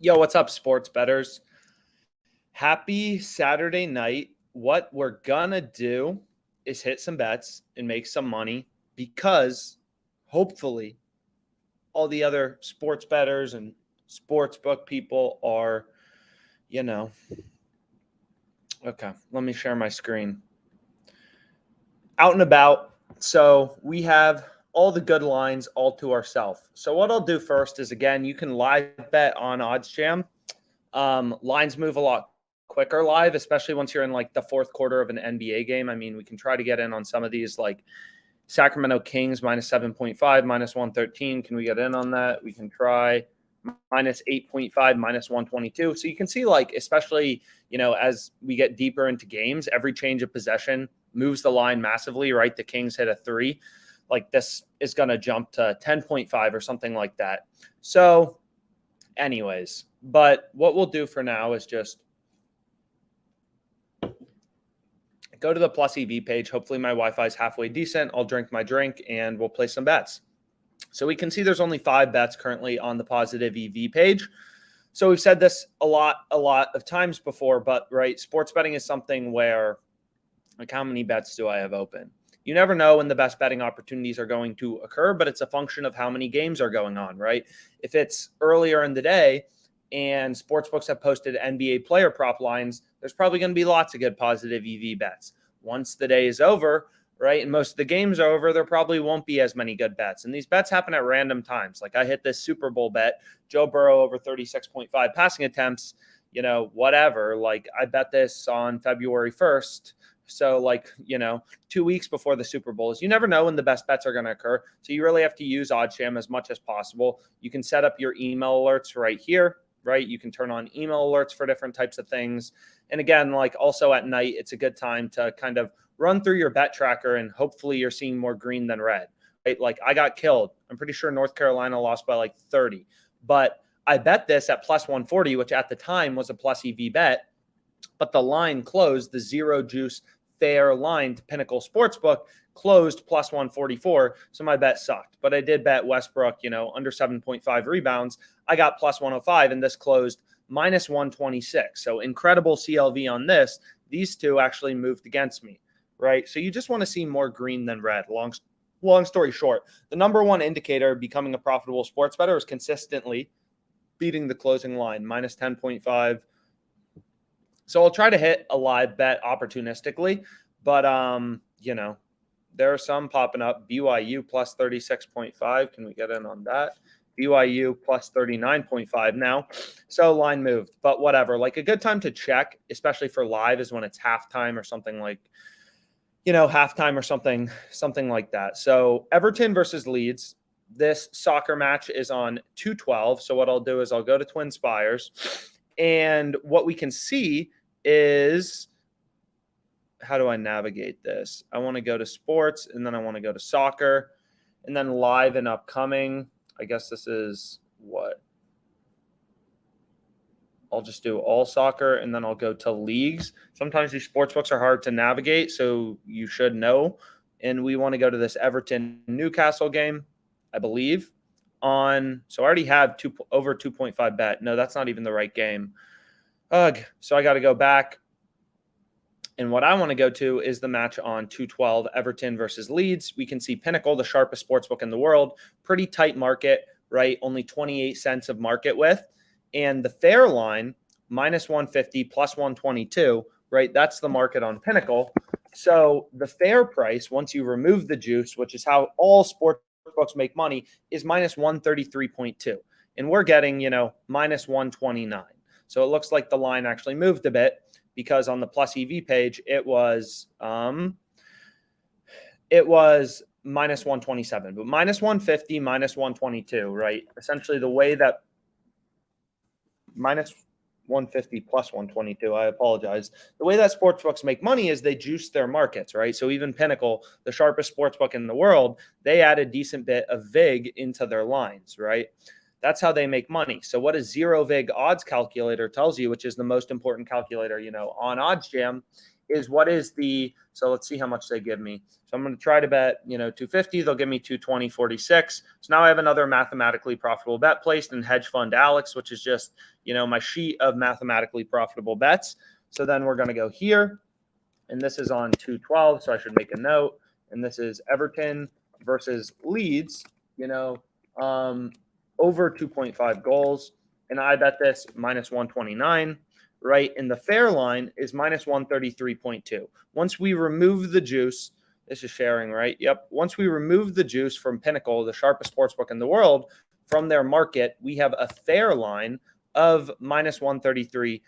Yo, what's up, sports betters? Happy Saturday night. What we're gonna do is hit some bets and make some money because hopefully all the other sports betters and sports book people are, you know, okay, let me share my screen. Out and about. So we have all the good lines all to ourselves. So what I'll do first is, again, you can live bet on OddsJam. Lines move a lot quicker live, especially once you're in like the fourth quarter of an NBA game. I mean, we can try to get in on some of these, like Sacramento Kings minus 7.5, minus 113. Can we get in on that? We can try minus 8.5, minus 122. So you can see, like, especially, as we get deeper into games, every change of possession moves the line massively, right? The Kings hit a 3. Like, this is going to jump to 10.5 or something like that. So anyways, but what we'll do for now is just go to the Plus EV page. Hopefully my Wi-Fi is halfway decent. I'll drink my drink and we'll play some bets. So we can see there's only 5 bets currently on the Positive EV page. So we've said this a lot of times before, but right, sports betting is something where, like, how many bets do I have open? You never know when the best betting opportunities are going to occur, but it's a function of how many games are going on, right? If it's earlier in the day and sportsbooks have posted NBA player prop lines, there's probably going to be lots of good Positive EV bets. Once the day is over, right, and most of the games are over, there probably won't be as many good bets. And these bets happen at random times. Like, I hit this Super Bowl bet, Joe Burrow over 36.5 passing attempts, whatever. Like, I bet this on February 1st. So, 2 weeks before the Super Bowl. You never know when the best bets are going to occur. So you really have to use OddsJam as much as possible. You can set up your email alerts right here, right? You can turn on email alerts for different types of things. And again, like, also at night, it's a good time to kind of run through your bet tracker, and hopefully you're seeing more green than red, right? Like, I got killed. I'm pretty sure North Carolina lost by like 30, but I bet this at plus 140, which at the time was a plus EV bet, but the line closed, the zero juice fair line to Pinnacle Sportsbook closed plus 144. So my bet sucked, but I did bet Westbrook, under 7.5 rebounds. I got plus 105, and this closed minus 126. So incredible CLV on this. These two actually moved against me, right? So you just want to see more green than red. Long story short, the number one indicator of becoming a profitable sports bettor is consistently beating the closing line, minus 10.5. So I'll try to hit a live bet opportunistically, but there are some popping up. BYU plus 36.5. Can we get in on that? BYU plus 39.5 now. So line moved, but whatever. Like, a good time to check, especially for live, is when it's halftime or something like, halftime or something like that. So Everton versus Leeds. This soccer match is on 212. So what I'll do is I'll go to Twin Spires, and what we can see is, how do I navigate this? I want to go to sports, and then I want to go to soccer, and then live and upcoming. I guess this is what? I'll just do all soccer, and then I'll go to leagues. Sometimes these sports books are hard to navigate, so you should know. And we want to go to this Everton-Newcastle game, I believe. So I already have over 2.5 bet. No, that's not even the right game. Ugh. So I got to go back. And what I want to go to is the match on 212, Everton versus Leeds. We can see Pinnacle, the sharpest sportsbook in the world. Pretty tight market, right? Only 28 cents of market width. And the fair line, minus 150, plus 122, right? That's the market on Pinnacle. So the fair price, once you remove the juice, which is how all sports books make money, is minus 133.2. And we're getting, minus 129. So it looks like the line actually moved a bit, because on the Plus EV page, it was minus 127, but minus 150, minus 122, right? Essentially the way that minus 150 plus 122, I apologize. The way that sportsbooks make money is they juice their markets, right? So even Pinnacle, the sharpest sportsbook in the world, they add a decent bit of VIG into their lines, right? That's how they make money. So what a zero VIG odds calculator tells you, which is the most important calculator, on OddsJam, is what is the, so let's see how much they give me. So I'm going to try to bet, 250. They'll give me 220.46. So now I have another mathematically profitable bet placed in Hedge Fund Alex, which is just, my sheet of mathematically profitable bets. So then we're going to go here, and this is on 212. So I should make a note. And this is Everton versus Leeds, over 2.5 goals. And I bet this minus 129, right? And the fair line is minus 133.2. Once we remove the juice, this is sharing, right? Yep. Once we remove the juice from Pinnacle, the sharpest sportsbook in the world, from their market, we have a fair line of minus 133,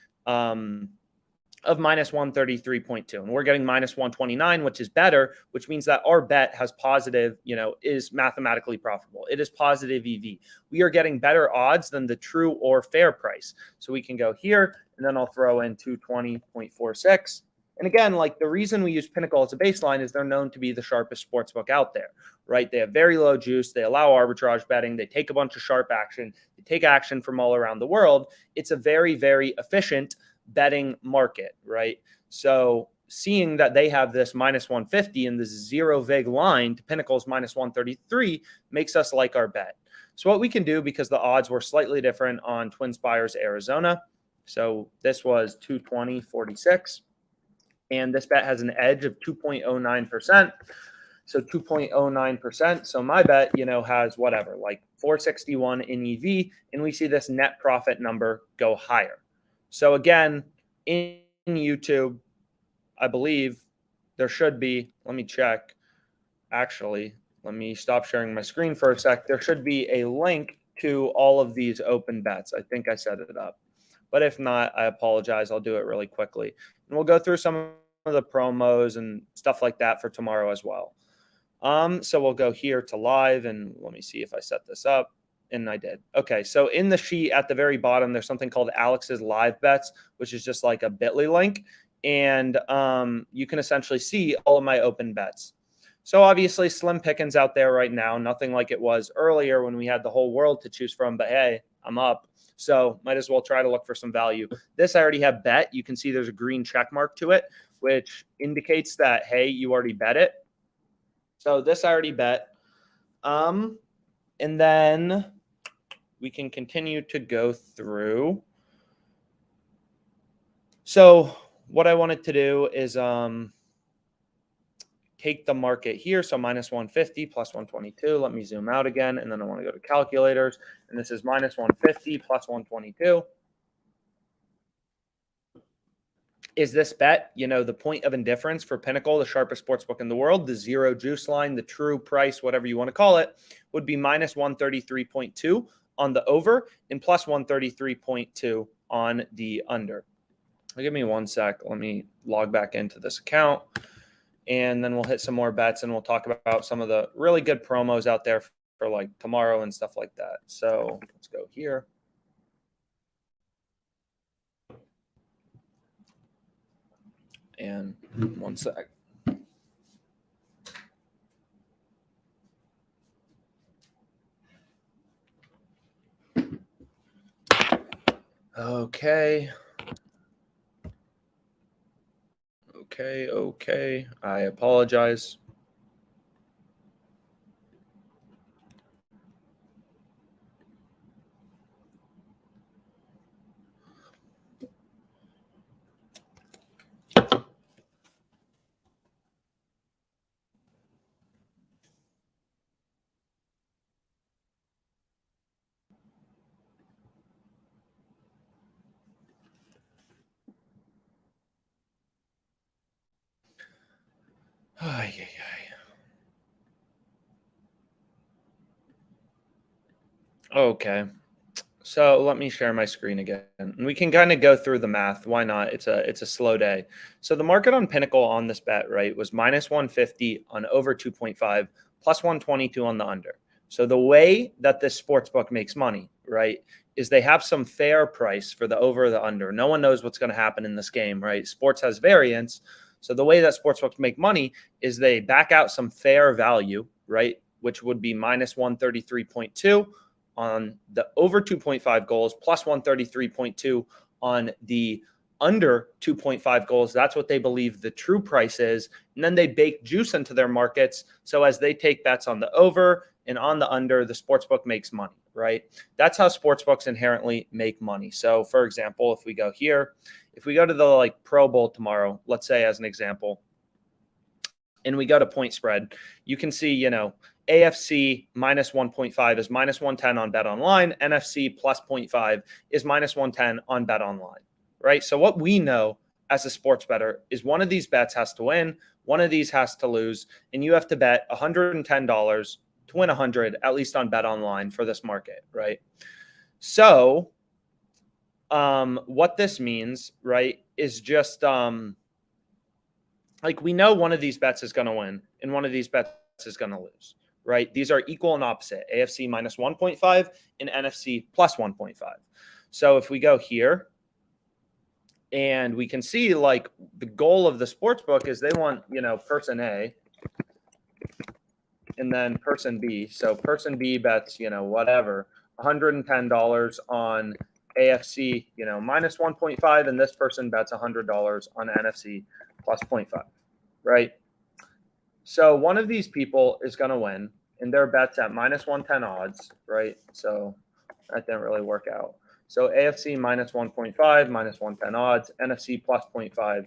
of minus 133.2. And we're getting minus 129, which is better, which means that our bet has positive, is mathematically profitable. It is positive EV. We are getting better odds than the true or fair price. So we can go here, and then I'll throw in 220.46. And again, like the reason we use Pinnacle as a baseline is they're known to be the sharpest sportsbook out there, right? They have very low juice. They allow arbitrage betting. They take a bunch of sharp action. They take action from all around the world. It's a very, very efficient betting market, right? So seeing that they have this minus 150 and this zero vig line to Pinnacle's minus 133 makes us like our bet. So what we can do, because the odds were slightly different on TwinSpires Arizona, so this was 220.46, and this bet has an edge of 2.09%. So 2.09%. So my bet, has whatever, like 461 in EV, and we see this net profit number go higher. So again, in YouTube, I believe there should be, let me check. Actually, let me stop sharing my screen for a sec. There should be a link to all of these open bets. I think I set it up. But if not, I apologize. I'll do it really quickly. And we'll go through some of the promos and stuff like that for tomorrow as well. So we'll go here to live, and let me see if I set this up. And I did. Okay, so in the sheet at the very bottom, there's something called Alex's Live Bets, which is just like a Bitly link. And you can essentially see all of my open bets. So obviously slim pickings out there right now, nothing like it was earlier when we had the whole world to choose from. But hey, I'm up. So might as well try to look for some value. This I already have bet. You can see there's a green check mark to it, which indicates that, hey, you already bet it. So this I already bet. And then we can continue to go through. So what I wanted to do is take the market here. So minus 150 plus 122. Let me zoom out again. And then I want to go to calculators. And this is minus 150 plus 122. Is this bet, the point of indifference for Pinnacle, the sharpest sportsbook in the world, the zero juice line, the true price, whatever you want to call it, would be minus 133.2 on the over and plus 133.2 on the under. Give me one sec. Let me log back into this account, and then we'll hit some more bets, and we'll talk about some of the really good promos out there for like tomorrow and stuff like that. So let's go here. And one sec. Okay. I apologize. Okay. So let me share my screen again. And we can kind of go through the math. Why not? It's a slow day. So the market on Pinnacle on this bet, right, was minus 150 on over 2.5, plus 122 on the under. So the way that this sports book makes money, right, is they have some fair price for the over or the under. No one knows what's going to happen in this game, right? Sports has variance. So the way that sportsbooks make money is they back out some fair value, right, which would be minus 133.2 on the over 2.5 goals, plus 133.2 on the under 2.5 goals. That's what they believe the true price is. And then they bake juice into their markets. So as they take bets on the over and on the under, the sportsbook makes money, right? That's how sportsbooks inherently make money. So for example, if we go here, if we go to the Pro Bowl tomorrow, let's say as an example, and we go to point spread, you can see, AFC minus 1.5 is minus 110 on Bet Online. NFC plus 0.5 is minus 110 on Bet Online, right? So what we know as a sports bettor is one of these bets has to win, one of these has to lose, and you have to bet $110 to win 100, at least on Bet Online for this market, right? So what this means, right, is just we know one of these bets is going to win and one of these bets is going to lose, right? These are equal and opposite, AFC minus 1.5 and NFC plus 1.5. So if we go here and we can see the goal of the sports book is they want, person A and then person B. So person B bets, whatever, $110 on AFC, minus 1.5, and this person bets $100 on NFC plus 0.5, right? So one of these people is going to win, and their bet's at minus 110 odds, right? So that didn't really work out. So AFC minus 1.5, minus 110 odds, NFC plus 0.5,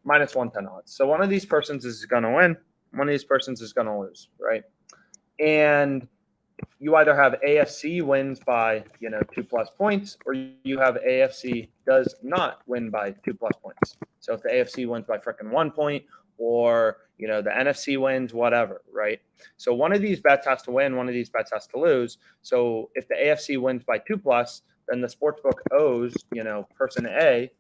minus 110 odds. So one of these persons is going to win, one of these persons is going to lose, right? And you either have AFC wins by 2+ points, or you have AFC does not win by 2+ points. So if the AFC wins by freaking 1 point, or the NFC wins, whatever, right? So one of these bets has to win, one of these bets has to lose. So if the AFC wins by 2+, then the sportsbook owes person A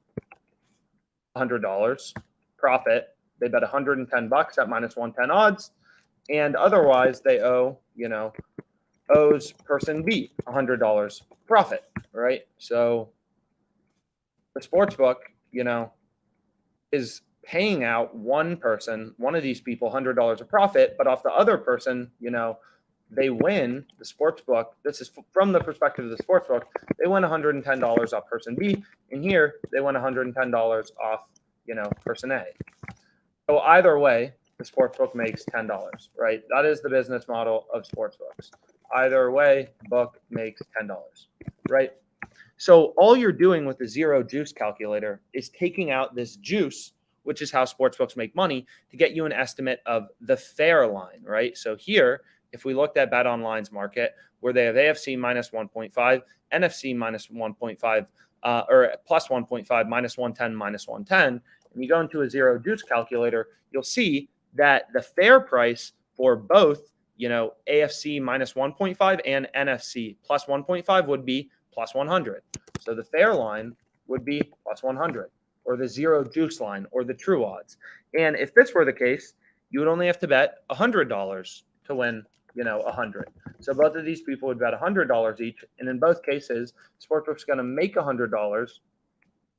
$100 profit. They bet $110 at minus 110 odds, and otherwise they owes person B $100 profit, right? So the sportsbook, is paying out one of these people $100 of profit, but off the other person, they win. The sportsbook, this is from the perspective of the sportsbook, they win $110 off person B, and here they win $110 off, person A. So either way, the sportsbook makes $10, right? That is the business model of sportsbooks. Either way, book makes $10, right? So all you're doing with the zero juice calculator is taking out this juice, which is how sportsbooks make money, to get you an estimate of the fair line, right? So here, if we looked at Bet Online's market, where they have AFC minus 1.5, NFC minus 1.5, or plus 1.5, minus 110, minus 110, and you go into a zero juice calculator, you'll see that the fair price for both, AFC minus 1.5 and NFC plus 1.5 would be plus 100. So the fair line would be plus 100, or the zero juice line, or the true odds. And if this were the case, you would only have to bet $100 to win, 100. So both of these people would bet $100 each. And in both cases, sportsbook's going to make $100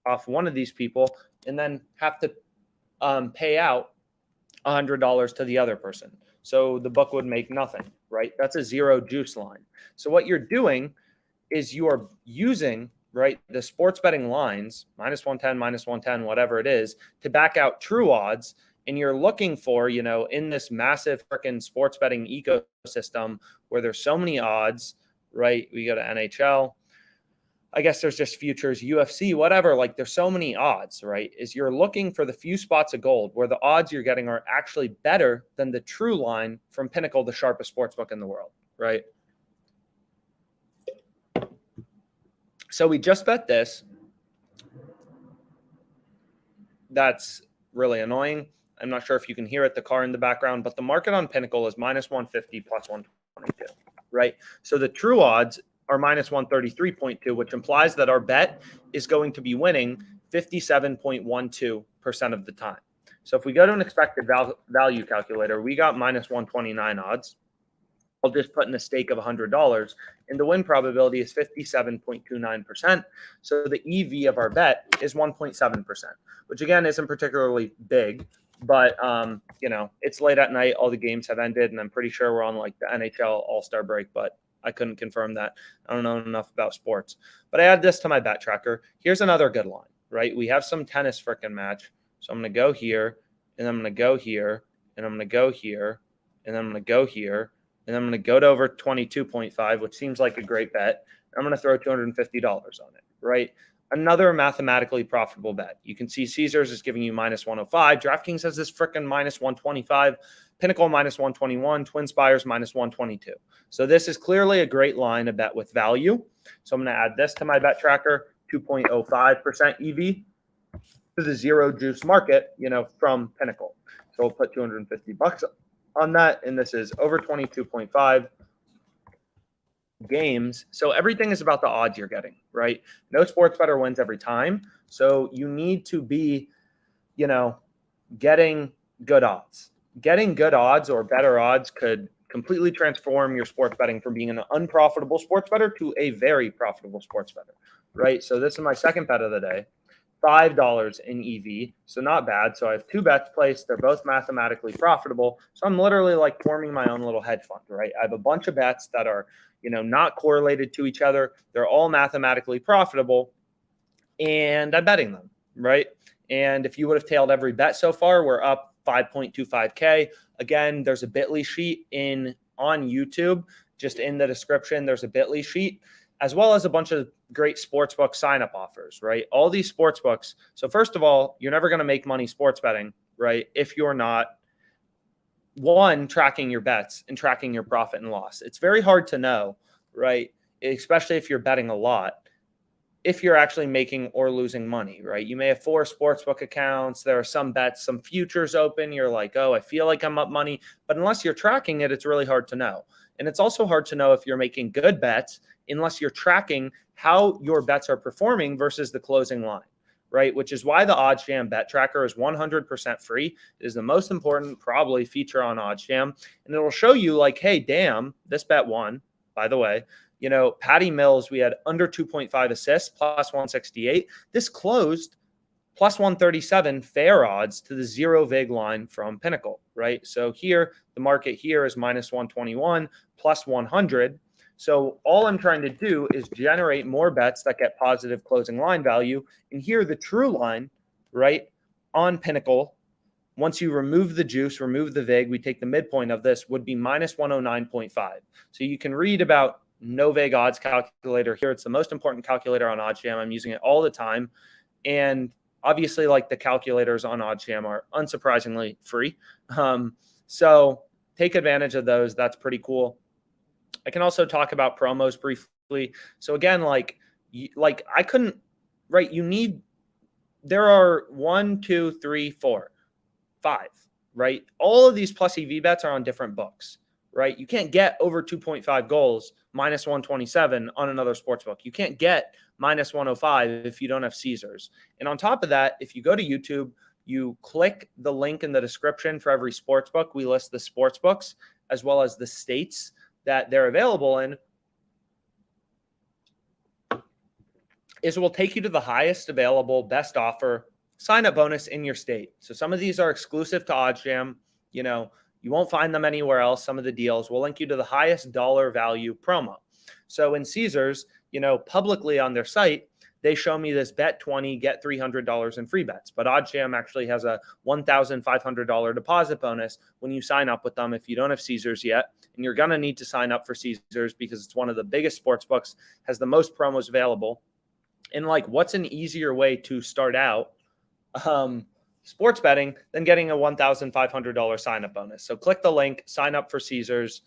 off one of these people and then have to pay out $100 to the other person. So the book would make nothing, right? That's a zero juice line. So what you're doing is you are using, right, the sports betting lines, minus 110, minus 110, whatever it is, to back out true odds. And you're looking for, in this massive freaking sports betting ecosystem where there's so many odds, right? We go to NHL. I guess there's just futures, UFC, whatever. There's so many odds, right? Is you're looking for the few spots of gold where the odds you're getting are actually better than the true line from Pinnacle, the sharpest sportsbook in the world, right? So we just bet this. That's really annoying. I'm not sure if you can hear it, the car in the background, but the market on Pinnacle is minus 150 plus 122, right? So the true odds are minus 133.2, which implies that our bet is going to be winning 57.12% of the time. So if we go to an expected value calculator, we got minus 129 odds. I'll just put in a stake of $100, and the win probability is 57.29%. So the EV of our bet is 1.7%, which again isn't particularly big, but it's late at night. All the games have ended, and I'm pretty sure we're on the NHL All-Star break, but I couldn't confirm that. I don't know enough about sports. But I add this to my bet tracker. Here's another good line, right? We have some tennis frickin' match. So I'm going to go here, and I'm going to go here, and I'm going to go here, and I'm going to go here, and I'm going to go to over 22.5, which seems like a great bet. I'm going to throw $250 on it, right? Another mathematically profitable bet. You can see Caesars is giving you minus 105. DraftKings has this frickin' minus 125. Pinnacle minus 121. TwinSpires minus 122. So this is clearly a great line, a bet with value. So I'm going to add this to my bet tracker, 2.05% EV to the zero juice market, from Pinnacle. So we'll put $250 on that. And this is over 22.5 games. So everything is about the odds you're getting, right? No sports better wins every time. So you need to be, getting good odds. Getting good odds or better odds could completely transform your sports betting from being an unprofitable sports bettor to a very profitable sports bettor, right? So this is my second bet of the day, $5 in EV. So not bad. So I have two bets placed. They're both mathematically profitable. So I'm literally like forming my own little hedge fund, right? I have a bunch of bets that are, not correlated to each other. They're all mathematically profitable and I'm betting them, right? And if you would have tailed every bet so far, we're up 5.25K. Again, there's a Bitly sheet on YouTube. Just in the description, there's a Bitly sheet, as well as a bunch of great sportsbook sign-up offers, right? All these sportsbooks. So first of all, you're never going to make money sports betting, right? If you're not, one, tracking your bets and tracking your profit and loss. It's very hard to know, right? Especially if you're betting a lot, if you're actually making or losing money, right? You may have 4 sportsbook accounts. There are some bets, some futures open. You're like, oh, I feel like I'm up money. But unless you're tracking it, it's really hard to know. And it's also hard to know if you're making good bets unless you're tracking how your bets are performing versus the closing line, right? Which is why the OddsJam bet tracker is 100% free. It is the most important probably feature on OddsJam. And it will show you like, hey, damn, this bet won, by the way. Patty Mills, we had under 2.5 assists, plus 168. This closed plus 137 fair odds to the zero vig line from Pinnacle, right? So here, the market here is minus 121, plus 100. So all I'm trying to do is generate more bets that get positive closing line value. And here, the true line, right, on Pinnacle, once you remove the juice, remove the vig, we take the midpoint of this, would be minus 109.5. So you can read about Novig odds calculator here. It's the most important calculator on OddsJam. I'm using it all the time. And obviously, like the calculators on OddsJam are unsurprisingly free. So take advantage of those. That's pretty cool. I can also talk about promos briefly. So again, like I couldn't, right? There are 1, 2, 3, 4, 5, right? All of these plus EV bets are on different books, right? You can't get over 2.5 goals minus 127 on another sports book. You can't get minus 105 if you don't have Caesars. And on top of that, if you go to YouTube, you click the link in the description for every sports book. We list the sports books as well as the states that they're available in. It will take you to the highest available, best offer, sign-up bonus in your state. So some of these are exclusive to OddsJam. You won't find them anywhere else. Some of the deals will link you to the highest dollar value promo. So in Caesars, publicly on their site, they show me this bet 20, get $300 in free bets. But OddsJam actually has a $1,500 deposit bonus when you sign up with them if you don't have Caesars yet. And you're going to need to sign up for Caesars because it's one of the biggest sports books, has the most promos available. And what's an easier way to start out sports betting than getting a $1,500 sign-up bonus? So click the link, sign up for Caesars,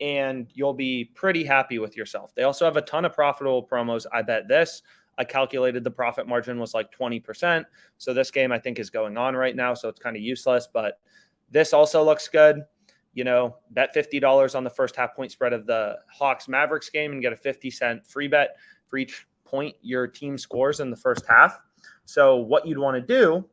and you'll be pretty happy with yourself. They also have a ton of profitable promos. I bet this. I calculated the profit margin was like 20%. So this game I think is going on right now, so it's kind of useless. But this also looks good. Bet $50 on the first half point spread of the Hawks Mavericks game and get a 50-cent free bet for each point your team scores in the first half. So what you'd want to do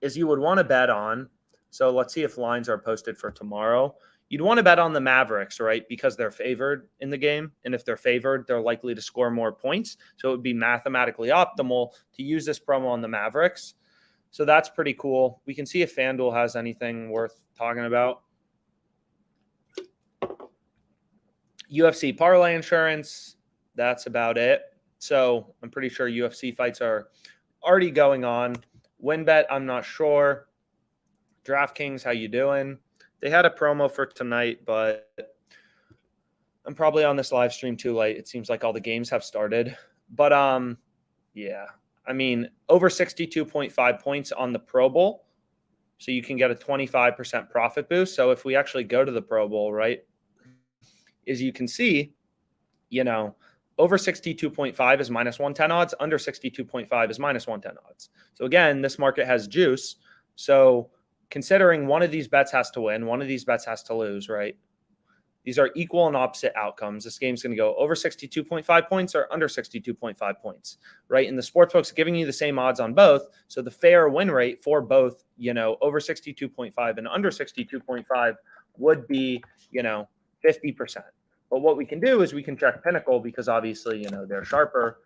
is you would want to bet on, so let's see if lines are posted for tomorrow. You'd want to bet on the Mavericks, right? Because they're favored in the game. And if they're favored, they're likely to score more points. So it would be mathematically optimal to use this promo on the Mavericks. So that's pretty cool. We can see if FanDuel has anything worth talking about. UFC parlay insurance. That's about it. So I'm pretty sure UFC fights are already going on. WinBet, I'm not sure. DraftKings, how you doing? They had a promo for tonight, but I'm probably on this live stream too late. It seems like all the games have started. But yeah. I mean, over 62.5 points on the Pro Bowl. So you can get a 25% profit boost. So if we actually go to the Pro Bowl, right, as you can see, over 62.5 is minus 110 odds, under 62.5 is minus 110 odds. So again, this market has juice. So considering one of these bets has to win, one of these bets has to lose, right? These are equal and opposite outcomes. This game's going to go over 62.5 points or under 62.5 points, right? And the sportsbook's giving you the same odds on both. So the fair win rate for both, over 62.5 and under 62.5 would be, 50%. But what we can do is we can check Pinnacle because obviously, they're sharper.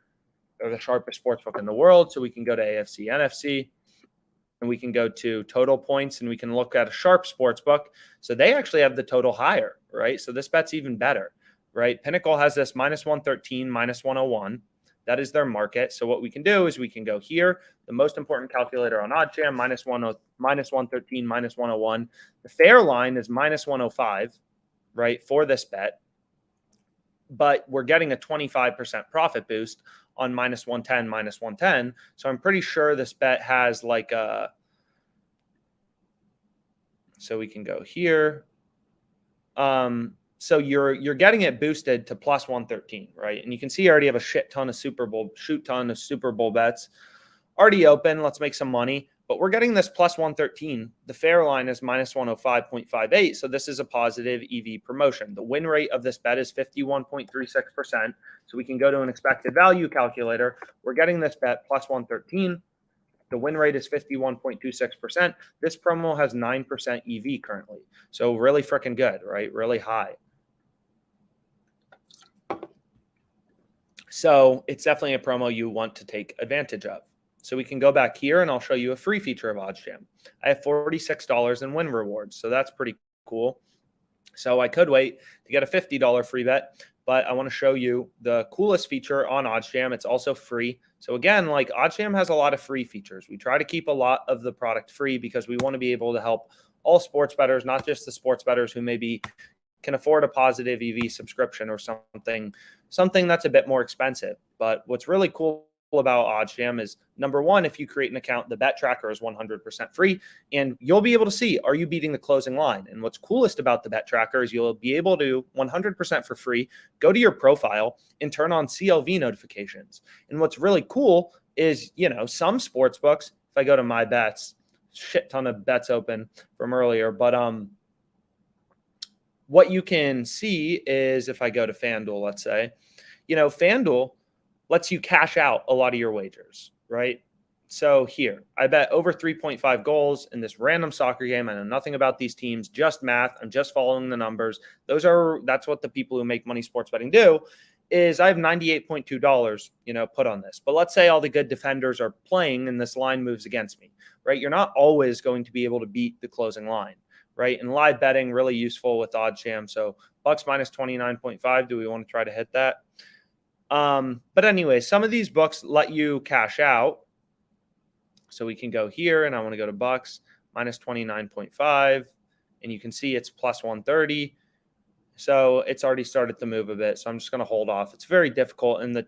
They're the sharpest sportsbook in the world. So we can go to AFC, NFC, and we can go to total points and we can look at a sharp sports book. So they actually have the total higher, right? So this bet's even better, right? Pinnacle has this minus 113, minus 101. That is their market. So what we can do is we can go here, the most important calculator on OddsJam, minus 113, minus 101. The fair line is minus 105, right, for this bet. But we're getting a 25% profit boost on minus 110, minus 110. So I'm pretty sure this bet has like a, so we can go here. So you're getting it boosted to plus 113, right? And you can see I already have a shit ton of Super Bowl bets already open. Let's make some money. But we're getting this plus 113. The fair line is minus 105.58. So this is a positive EV promotion. The win rate of this bet is 51.36%. So we can go to an expected value calculator. We're getting this bet plus 113. The win rate is 51.26%. This promo has 9% EV currently. So really freaking good, right? Really high. So it's definitely a promo you want to take advantage of. So we can go back here and I'll show you a free feature of OddsJam. I have $46 in win rewards. So that's pretty cool. So I could wait to get a $50 free bet, but I want to show you the coolest feature on OddsJam. It's also free. So again, like OddsJam has a lot of free features. We try to keep a lot of the product free because we want to be able to help all sports bettors, not just the sports bettors who maybe can afford a positive EV subscription or something that's a bit more expensive. But what's really cool about OddsJam is, number one, if you create an account, the bet tracker is 100% free, and you'll be able to see, are you beating the closing line? And what's coolest about the bet tracker is you'll be able to 100% for free go to your profile and turn on CLV notifications. And what's really cool is, some sports books, if I go to my bets, shit ton of bets open from earlier, but what you can see is if I go to FanDuel, let's say, FanDuel lets you cash out a lot of your wagers, right? So here, I bet over 3.5 goals in this random soccer game. I know nothing about these teams, just math. I'm just following the numbers. That's what the people who make money sports betting do, is I have $98.2, put on this. But let's say all the good defenders are playing and this line moves against me, right? You're not always going to be able to beat the closing line, right? And live betting, really useful with OddsJam. So Bucks minus 29.5. Do we want to try to hit that? But anyway, some of these books let you cash out. So we can go here and I want to go to Bucks minus 29.5 and you can see it's plus 130. So it's already started to move a bit. So I'm just going to hold off. It's very difficult in the,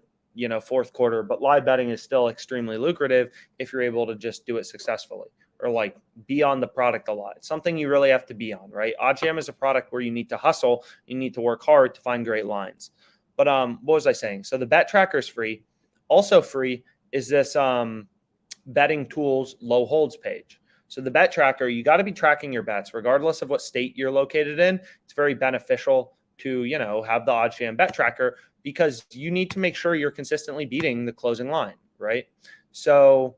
fourth quarter, but live betting is still extremely lucrative if you're able to just do it successfully or like be on the product a lot. It's something you really have to be on, right? OddsJam is a product where you need to hustle. You need to work hard to find great lines. But what was I saying? So the bet tracker is free. Also free is this betting tools low holds page. So the bet tracker, you got to be tracking your bets regardless of what state you're located in. It's very beneficial to, have the OddsJam bet tracker because you need to make sure you're consistently beating the closing line, right? So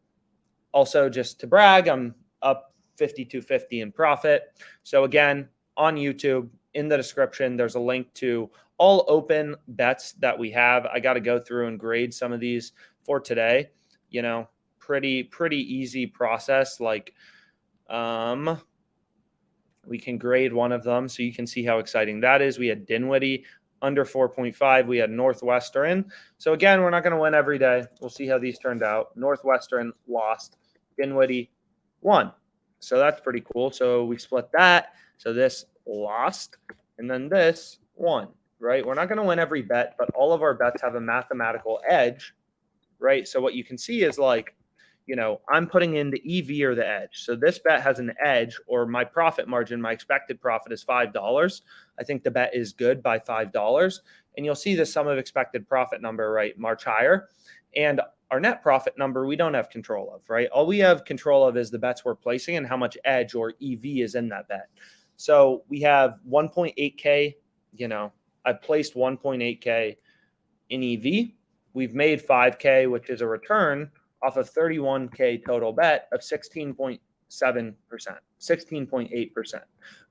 also just to brag, I'm up 52.50 in profit. So again, on YouTube, in the description, there's a link to all open bets that we have. I got to go through and grade some of these for today. Pretty easy process. Like, we can grade one of them so you can see how exciting that is. We had Dinwiddie under 4.5, we had Northwestern. So again, we're not going to win every day. We'll see how these turned out. Northwestern lost. Dinwiddie won. So that's pretty cool. So we split that. So this lost, and then this won, right? We're not going to win every bet, but all of our bets have a mathematical edge, right? So what you can see is like, you know, I'm putting in the EV or the edge. So this bet has an edge, or my profit margin, my expected profit is $5. I think the bet is good by $5. And you'll see the sum of expected profit number, right, march higher. And our net profit number, we don't have control of, right? All we have control of is the bets we're placing and how much edge or EV is in that bet. So we have 1.8K, you know, I placed 1.8K in EV. We've made 5K, which is a return off of 31K total bet of 16.7%, 16.8%.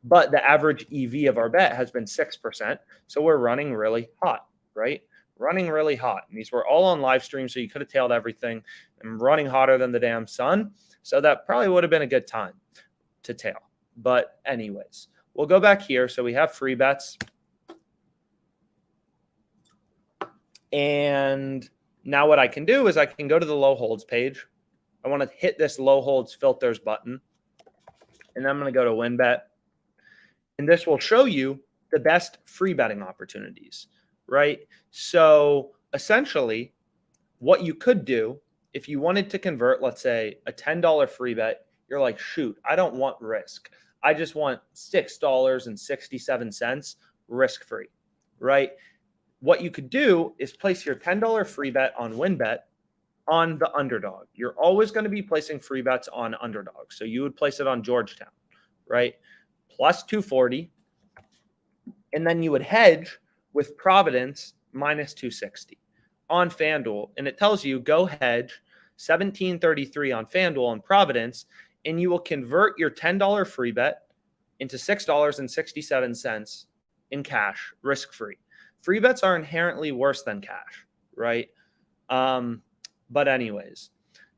But the average EV of our bet has been 6%. So we're running really hot, right? Running really hot. And these were all on live stream, so you could have tailed everything. I'm running hotter than the damn sun. So that probably would have been a good time to tail. But anyways, we'll go back here. So we have free bets. And now what I can do is I can go to the low holds page. I want to hit this low holds filters button. And then I'm going to go to WinBet. And this will show you the best free betting opportunities, right? So essentially, what you could do if you wanted to convert, let's say, a $10 free bet, you're like, shoot, I don't want risk. I just want $6.67 risk-free, right? What you could do is place your $10 free bet on WinBet on the underdog. You're always going to be placing free bets on underdogs. So you would place it on Georgetown, right? Plus 240. And then you would hedge with Providence minus 260 on FanDuel. And it tells you go hedge 1733 on FanDuel and Providence, and you will convert your $10 free bet into $6.67 in cash, risk-free. Free bets are inherently worse than cash, right? But anyways,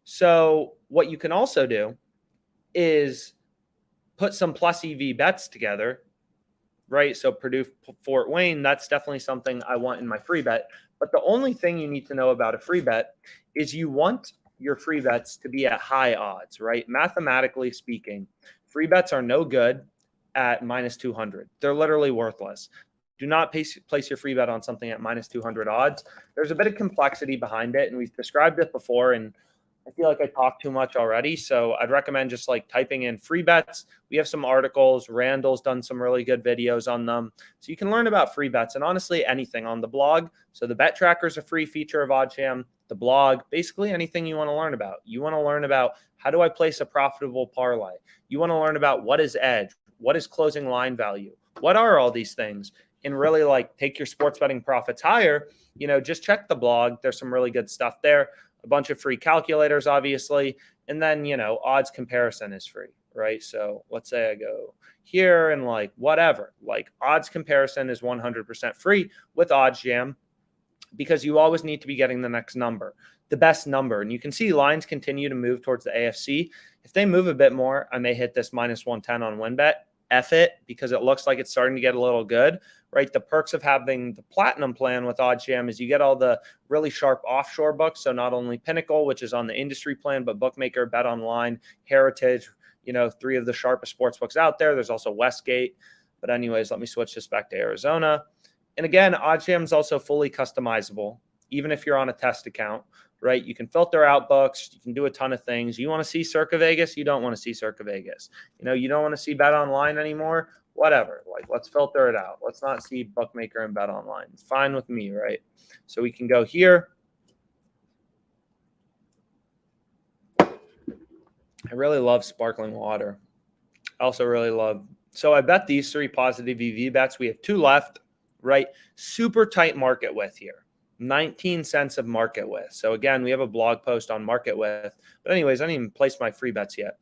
so what you can also do is put some plus EV bets together, right? So Purdue, Fort Wayne, that's definitely something I want in my free bet. But the only thing you need to know about a free bet is you want your free bets to be at high odds, right? Mathematically speaking, free bets are no good at minus 200. They're literally worthless. Do not place your free bet on something at minus 200 odds. There's a bit of complexity behind it, and we've described it before, and I feel like I talked too much already. So I'd recommend just like typing in free bets. We have some articles. Randall's done some really good videos on them. So you can learn about free bets and honestly anything on the blog. So the Bet Tracker is a free feature of OddsJam. The blog, basically anything you want to learn about. You want to learn about how do I place a profitable parlay? You want to learn about what is edge? What is closing line value? What are all these things? And really like take your sports betting profits higher, you know, just check the blog. There's some really good stuff there. A bunch of free calculators, obviously. And then, you know, odds comparison is free, right? So let's say I go here and like whatever, like odds comparison is 100% free with OddsJam because you always need to be getting the next number, the best number. And you can see lines continue to move towards the AFC. If they move a bit more, I may hit this minus 110 on WinBet. F it, because it looks like it's starting to get a little good, right? The perks of having the platinum plan with OddsJam is you get all the really sharp offshore books. So not only Pinnacle, which is on the industry plan, but Bookmaker, Bet Online, Heritage, you know, 3 of the sharpest sports books out there. There's also Westgate. But anyways, let me switch this back to Arizona. And again, OddsJam is also fully customizable, even if you're on a test account, right? You can filter out books. You can do a ton of things. You want to see Circa Vegas? You don't want to see Circa Vegas. You know, you don't want to see Bet Online anymore? Whatever. Like, let's filter it out. Let's not see Bookmaker and Bet Online. It's fine with me, right? So we can go here. I really love sparkling water. I also really love. So I bet these 3 positive EV bets. We have 2 left, right? Super tight market width here. 19 cents of market width. So again, we have a blog post on market width. But anyways, I didn't even place my free bets yet.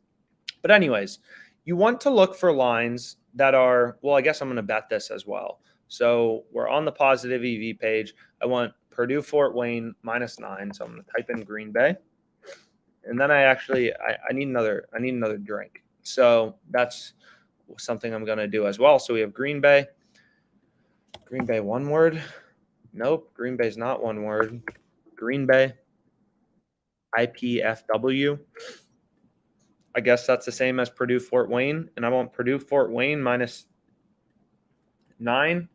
But anyways, you want to look for lines that are, well, I guess I'm going to bet this as well. So we're on the positive EV page. I want Purdue Fort Wayne -9. So I'm going to type in Green Bay. And then I need another drink. So that's something I'm going to do as well. So we have Green Bay Green Bay, one word? Nope. Green Bay's not one word. Green Bay. IPFW. I guess that's the same as Purdue Fort Wayne. And I want Purdue Fort Wayne -9. I'm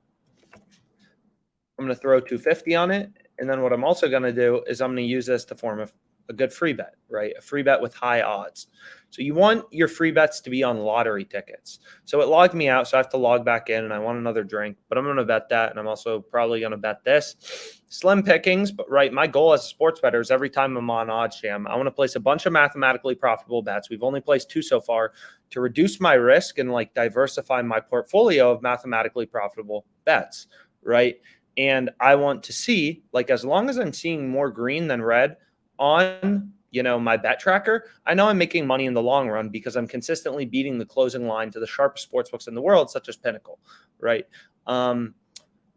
going to throw 250 on it. And then what I'm also going to do is I'm going to use this to form a good free bet, right? A free bet with high odds. So you want your free bets to be on lottery tickets. So it logged me out, so I have to log back in, and I want another drink, but I'm going to bet that, and I'm also probably going to bet this. Slim pickings, but right, my goal as a sports bettor is every time I'm on OddsJam, I want to place a bunch of mathematically profitable bets. We've only placed 2 so far to reduce my risk and like diversify my portfolio of mathematically profitable bets, right? And I want to see, like, as long as I'm seeing more green than red on, my bet tracker, I know I'm making money in the long run because I'm consistently beating the closing line to the sharpest sportsbooks in the world, such as Pinnacle, right?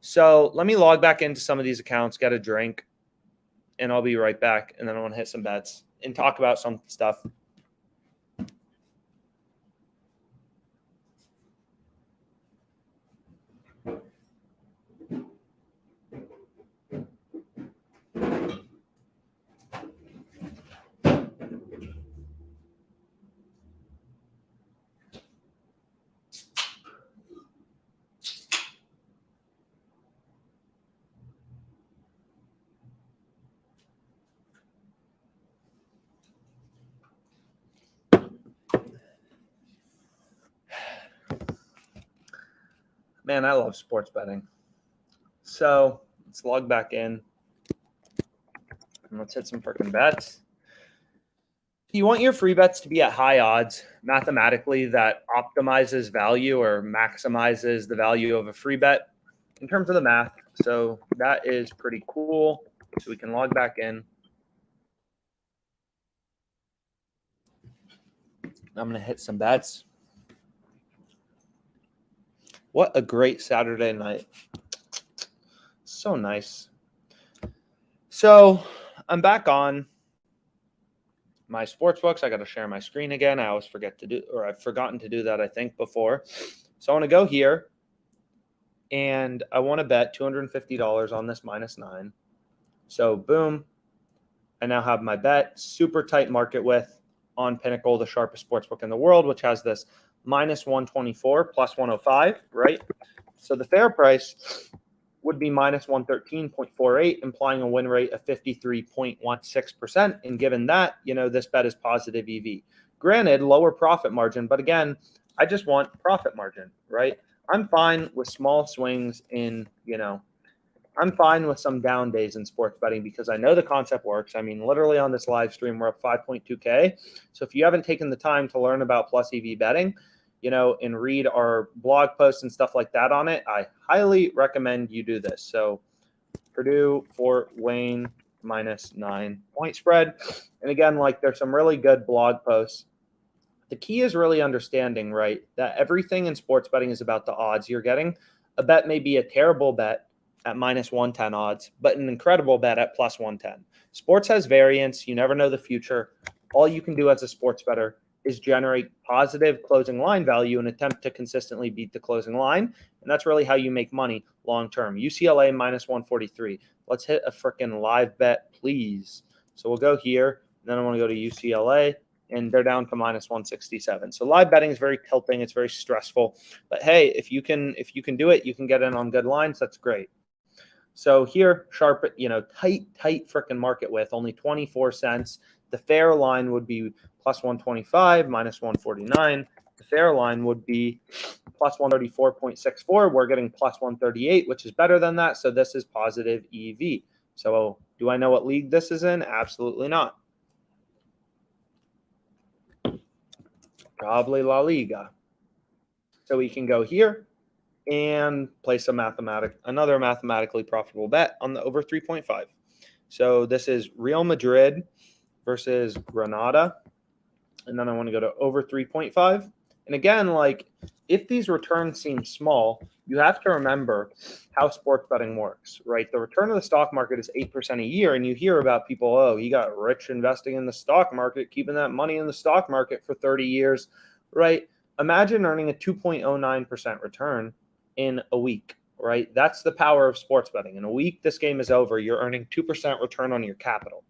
So let me log back into some of these accounts, get a drink, and I'll be right back. And then I want to hit some bets and talk about some stuff. Man, I love sports betting. So let's log back in and let's hit some freaking bets. You want your free bets to be at high odds mathematically that optimizes value or maximizes the value of a free bet in terms of the math. So that is pretty cool. So we can log back in. I'm going to hit some bets. What a great Saturday night. So nice. So I'm back on my sports books. I got to share my screen again. I always forget to do, or I've forgotten to do that, I think, before. So I want to go here and I want to bet $250 on this -9. So boom. I now have my bet. Super tight market width on Pinnacle, the sharpest sportsbook in the world, which has this -124 plus 105, right? So the fair price would be -113.48, implying a win rate of 53.16%. And given that, this bet is positive EV. Granted, lower profit margin, but again, I just want profit margin, right? I'm fine with small swings in, I'm fine with some down days in sports betting because I know the concept works. I mean, literally on this live stream, we're up 5.2K. So if you haven't taken the time to learn about plus EV betting, and read our blog posts and stuff like that on it, I highly recommend you do this. So Purdue Fort Wayne -9 point spread. And again, there's some really good blog posts. The key is really understanding, right, that everything in sports betting is about the odds you're getting. A bet may be a terrible bet at -110 odds, but an incredible bet at +110. Sports has variance. You never know the future. All you can do as a sports bettor is generate positive closing line value and attempt to consistently beat the closing line. And that's really how you make money long term. UCLA -143. Let's hit a freaking live bet, please. So we'll go here. And then I want to go to UCLA. And they're down to -167. So live betting is very tilting. It's very stressful. But hey, if you can do it, you can get in on good lines. That's great. So here, sharp, tight freaking market width, only 24 cents. The fair line would be +125, -149. The fair line would be +134.64. We're getting +138, which is better than that. So this is positive EV. So do I know what league this is in? Absolutely not. Probably La Liga. So we can go here and place another mathematically profitable bet on the over 3.5. So this is Real Madrid versus Granada. And then I want to go to over 3.5. And again, if these returns seem small, you have to remember how sports betting works, right? The return of the stock market is 8% a year. And you hear about people, oh, he got rich investing in the stock market, keeping that money in the stock market for 30 years, right? Imagine earning a 2.09% return in a week, right? That's the power of sports betting. In a week, this game is over. You're earning 2% return on your capital.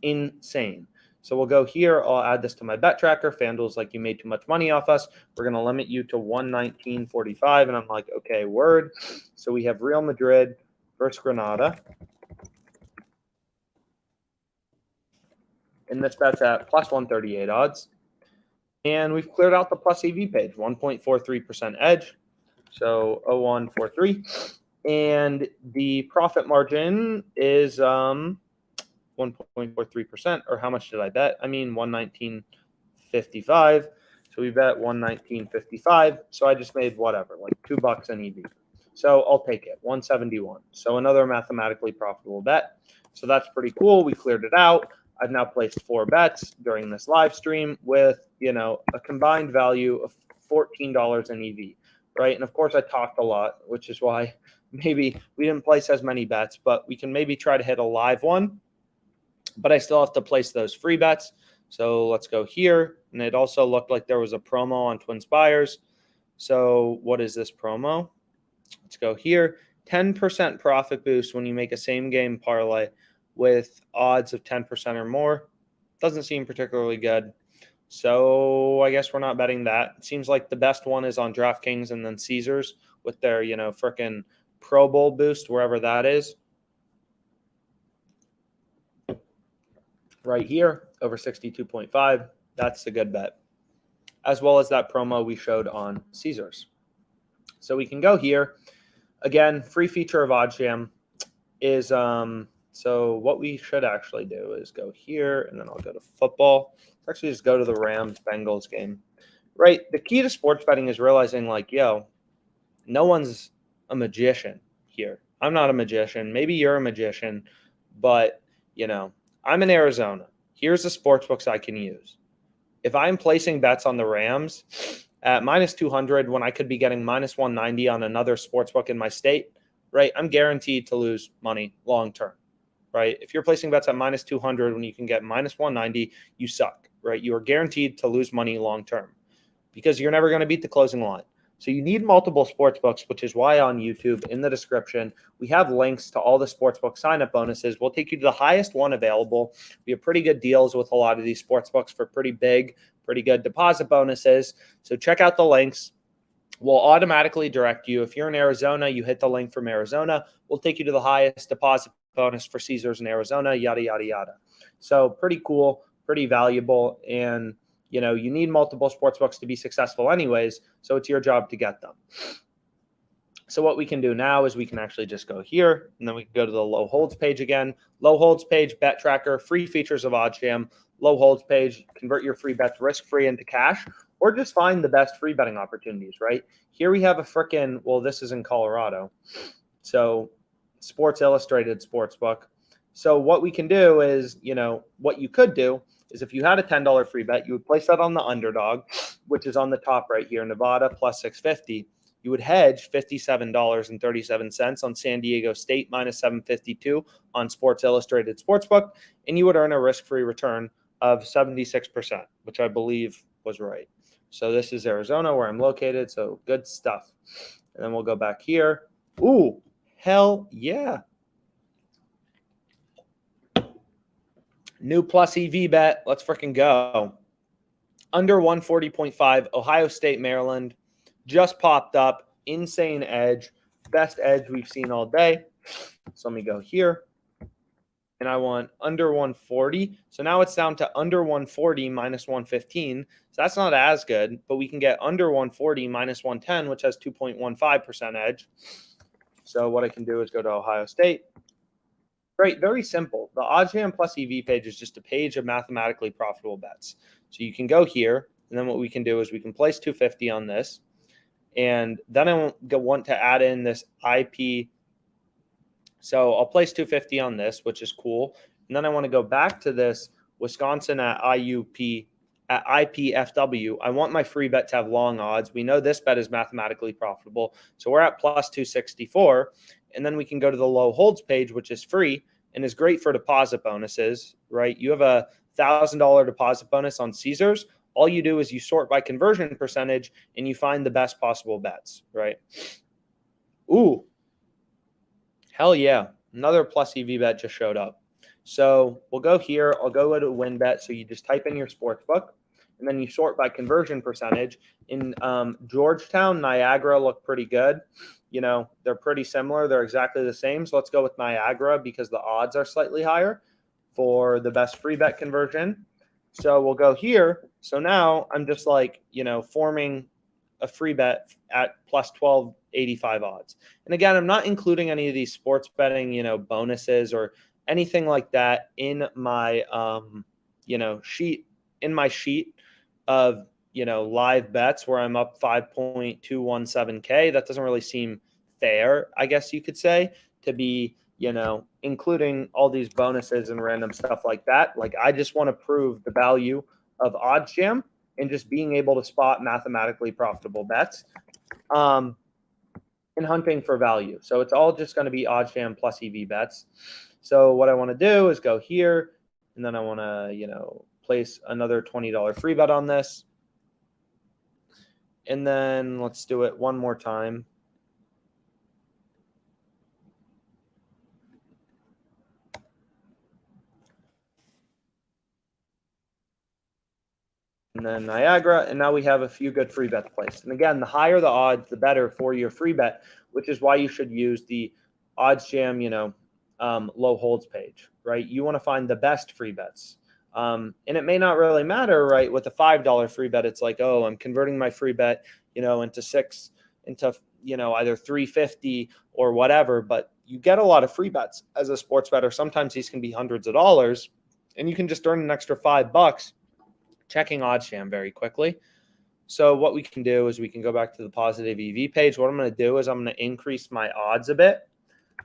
Insane. So we'll go here. I'll add this to my bet tracker. FanDuel's like, you made too much money off us. We're going to limit you to 119.45. And I'm like, okay, word. So we have Real Madrid versus Granada. And this bet's at plus 138 odds. And we've cleared out the plus EV page, 1.43% edge. So 0143. And the profit margin is 1.43%, or how much did I bet? I mean 119.55. So we bet 119.55. So I just made whatever, like $2 in EV. So I'll take it, 171. So another mathematically profitable bet. So that's pretty cool. We cleared it out. I've now placed 4 bets during this live stream with, a combined value of $14 in EV, right? And of course I talked a lot, which is why maybe we didn't place as many bets, but we can maybe try to hit a live one. But I still have to place those free bets. So let's go here. And it also looked like there was a promo on TwinSpires. So what is this promo? Let's go here. 10% profit boost when you make a same game parlay with odds of 10% or more. Doesn't seem particularly good. So I guess we're not betting that. It seems like the best one is on DraftKings and then Caesars with their, frickin' Pro Bowl boost, wherever that is. Right here, over 62.5. That's a good bet. As well as that promo we showed on Caesars. So we can go here. Again, free feature of OddsJam is so what we should actually do is go here, and then I'll go to football. Let's actually just go to the Rams-Bengals game. Right? The key to sports betting is realizing, like, no one's a magician here. I'm not a magician. Maybe you're a magician, but, I'm in Arizona. Here's the sports books I can use. If I'm placing bets on the Rams at minus 200 when I could be getting minus 190 on another sports book in my state, right, I'm guaranteed to lose money long term, right? If you're placing bets at minus 200 when you can get minus 190, you suck, right? You are guaranteed to lose money long term because you're never going to beat the closing line. So you need multiple sports books, which is why on YouTube in the description, we have links to all the sportsbook sign-up bonuses. We'll take you to the highest one available. We have pretty good deals with a lot of these sports books for pretty good deposit bonuses. So check out the links. We'll automatically direct you. If you're in Arizona, you hit the link from Arizona. We'll take you to the highest deposit bonus for Caesars in Arizona, yada, yada, yada. So pretty cool, pretty valuable, and you need multiple sports books to be successful anyways, so it's your job to get them. So what we can do now is we can actually just go here, and then we can go to the low holds page again. Low holds page, bet tracker, free features of OddsJam, low holds page, convert your free bets risk-free into cash, or just find the best free betting opportunities, right? Here we have a frickin', this is in Colorado, so Sports Illustrated Sportsbook. So what we can do is, what you could do is if you had a $10 free bet, you would place that on the underdog, which is on the top right here, Nevada plus 650. You would hedge $57.37 on San Diego State minus 752 on Sports Illustrated Sportsbook, and you would earn a risk-free return of 76%, which I believe was right. So this is Arizona where I'm located, so good stuff. And then we'll go back here. Ooh, hell yeah. New plus EV bet. Let's freaking go. Under 140.5, Ohio State, Maryland. Just popped up. Insane edge. Best edge we've seen all day. So let me go here. And I want under 140. So now it's down to under 140 minus 115. So that's not as good, but we can get under 140 minus 110, which has 2.15% edge. So what I can do is go to Ohio State. Right, very simple. The OddsJam plus EV page is just a page of mathematically profitable bets. So you can go here, and then what we can do is we can place 250 on this, and then I want to add in this IP. So I'll place 250 on this, which is cool, and then I want to go back to this Wisconsin at IPFW. I want my free bet to have long odds. We know this bet is mathematically profitable, so we're at plus 264. And then we can go to the low holds page, which is free and is great for deposit bonuses, right? You have a $1,000 deposit bonus on Caesars. All you do is you sort by conversion percentage and you find the best possible bets, right? Ooh, Hell yeah. Another plus EV bet just showed up. So we'll go here. I'll go to WinBet. So you just type in your sports book, and then you sort by conversion percentage. In Georgetown, Niagara look pretty good. You know, they're pretty similar. They're exactly the same. So let's go with Niagara because the odds are slightly higher for the best free bet conversion. So we'll go here. So now I'm just like, you know, forming a free bet at plus 1285 odds. And again, I'm not including any of these sports betting, you know, bonuses or anything like that in my, you know, sheet of, you know, live bets where I'm up 5.217K. That doesn't really seem fair, I guess you could say, to be, you know, including all these bonuses and random stuff like that. Like, I just want to prove the value of OddsJam and just being able to spot mathematically profitable bets and hunting for value. So it's all just going to be OddsJam plus EV bets. So what I want to do is go here, and then I want to, you know, place another $20 free bet on this. And then let's do it one more time. And then Niagara, and now we have a few good free bets placed. And again, the higher the odds, the better for your free bet, which is why you should use the OddsJam, you know, low holds page, right? You want to find the best free bets. And it may not really matter, right? With a $5 free bet, it's like, oh, I'm converting my free bet, you know, into you know, either 350 or whatever. But you get a lot of free bets as a sports bettor. Sometimes these can be hundreds of dollars, and you can just earn an extra $5 checking OddsJam very quickly. So what we can do is we can go back to the positive EV page. What I'm going to do is I'm going to increase my odds a bit.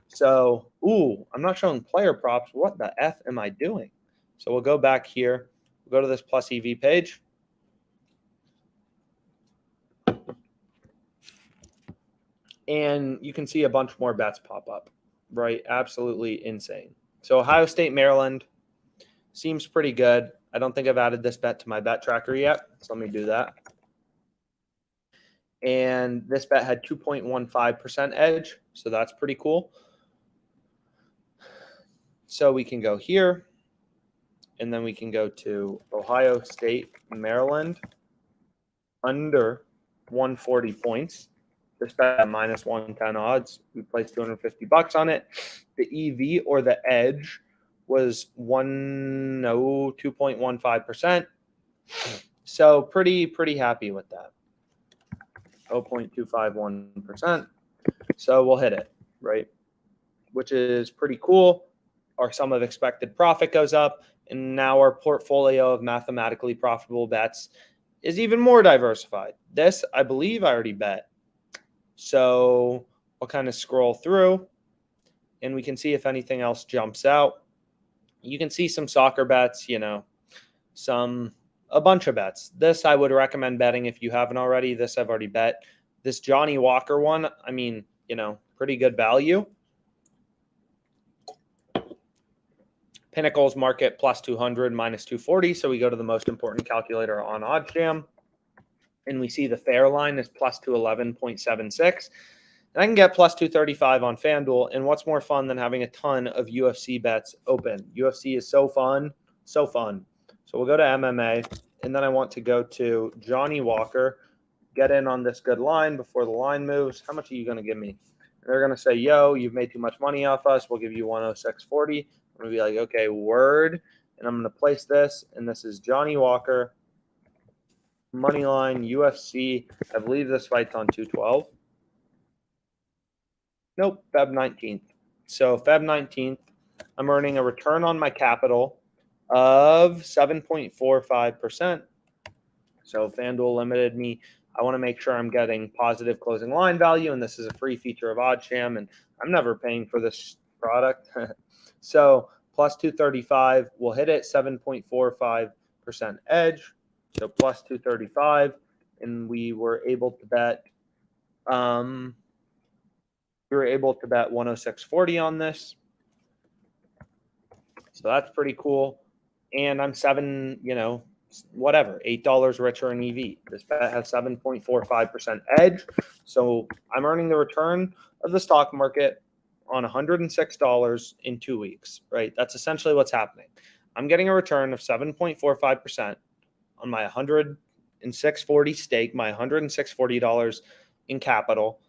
So, I'm not showing player props. What the F am I doing? So we'll go back here. We'll go to this plus EV page. And you can see a bunch more bets pop up, right? Absolutely insane. So Ohio State, Maryland seems pretty good. I don't think I've added this bet to my bet tracker yet, so let me do that. And this bet had 2.15% edge, so that's pretty cool. So we can go here, and then we can go to Ohio State, Maryland, under 140 points. This bet at minus 110 odds. We placed $250 on it. The EV or the edge was 2.15%. So pretty happy with that. 0.251%. So we'll hit it, right? Which is pretty cool. Our sum of expected profit goes up, and now our portfolio of mathematically profitable bets is even more diversified. This, I believe I already bet. So I'll kind of scroll through, and we can see if anything else jumps out. You can see some soccer bets, you know, a bunch of bets. This I would recommend betting if you haven't already. This I've already bet. This Johnny Walker one, I mean, you know, pretty good value. Pinnacles market plus 200, minus 240. So we go to the most important calculator on OddsJam, and we see the fair line is plus 211.76. And I can get plus 235 on FanDuel. And what's more fun than having a ton of UFC bets open? UFC is so fun, so fun. So we'll go to MMA, and then I want to go to Johnny Walker, get in on this good line before the line moves. How much are you going to give me? They're going to say, yo, you've made too much money off us. We'll give you 106.40. I'm going to be like, okay, word. And I'm going to place this, and this is Johnny Walker, money line, UFC. I believe this fight's on 212. Nope, Feb 19th. So Feb 19th, I'm earning a return on my capital of 7.45%. So FanDuel limited me. I want to make sure I'm getting positive closing line value, and this is a free feature of OddsJam, and I'm never paying for this product. So plus 235, we'll hit it, 7.45% edge. So plus 235, and we were able to bet 106.40 on this. So that's pretty cool. And I'm $8 richer in EV. This bet has 7.45% edge. So I'm earning the return of the stock market, on $106 in 2 weeks, right? That's essentially what's happening. I'm getting a return of 7.45% on my 106.40 stake, my $106.40 in capital,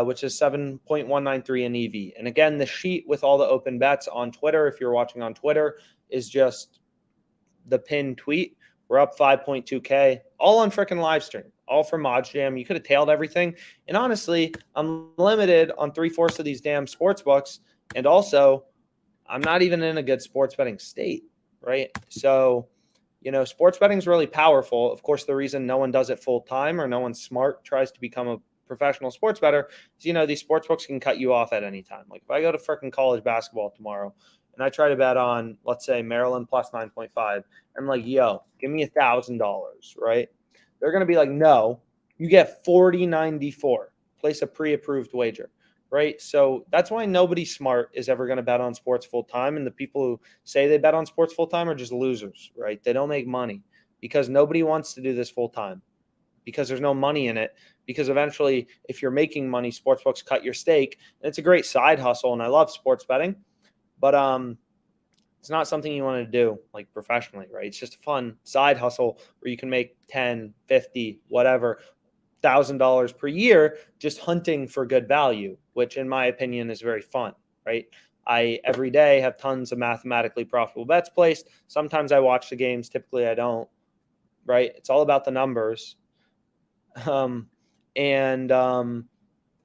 which is 7.193 in EV. And again, the sheet with all the open bets on Twitter, if you're watching on Twitter, is just the pinned tweet. We're up 5.2K, all on freaking live stream, all from ModJam. You could have tailed everything. And honestly, I'm limited on 3/4 of these damn sports books. And also, I'm not even in a good sports betting state, right? So, sports betting is really powerful. Of course, the reason no one does it full time or no one smart tries to become a professional sports bettor is, these sports books can cut you off at any time. Like if I go to freaking college basketball tomorrow and I try to bet on, let's say, Maryland plus 9.5, I'm like, yo, give me $1,000, right? They're going to be like, no, you get 40.94. Place a pre-approved wager, right? So that's why nobody smart is ever going to bet on sports full time. And the people who say they bet on sports full time are just losers, right? They don't make money because nobody wants to do this full time because there's no money in it. Because eventually, if you're making money, sportsbooks cut your stake. And it's a great side hustle, and I love sports betting, but it's not something you want to do like professionally, right? It's just a fun side hustle where you can make 10, 50, whatever, $1,000 per year just hunting for good value, which in my opinion is very fun, right? I every day have tons of mathematically profitable bets placed. Sometimes I watch the games, typically I don't, right? It's all about the numbers.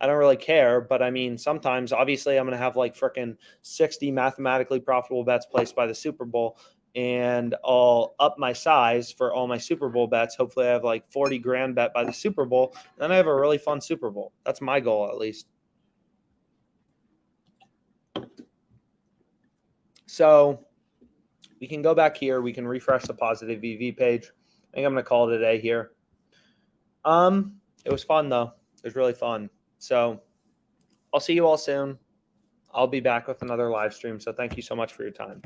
I don't really care, but I mean, sometimes obviously I'm going to have like freaking 60 mathematically profitable bets placed by the Super Bowl, and I'll up my size for all my Super Bowl bets. Hopefully I have like 40 grand bet by the Super Bowl. Then I have a really fun Super Bowl. That's my goal, at least. So we can go back here. We can refresh the positive EV page. I think I'm going to call it a day here. It was fun though. It was really fun. So I'll see you all soon. I'll be back with another live stream. So thank you so much for your time.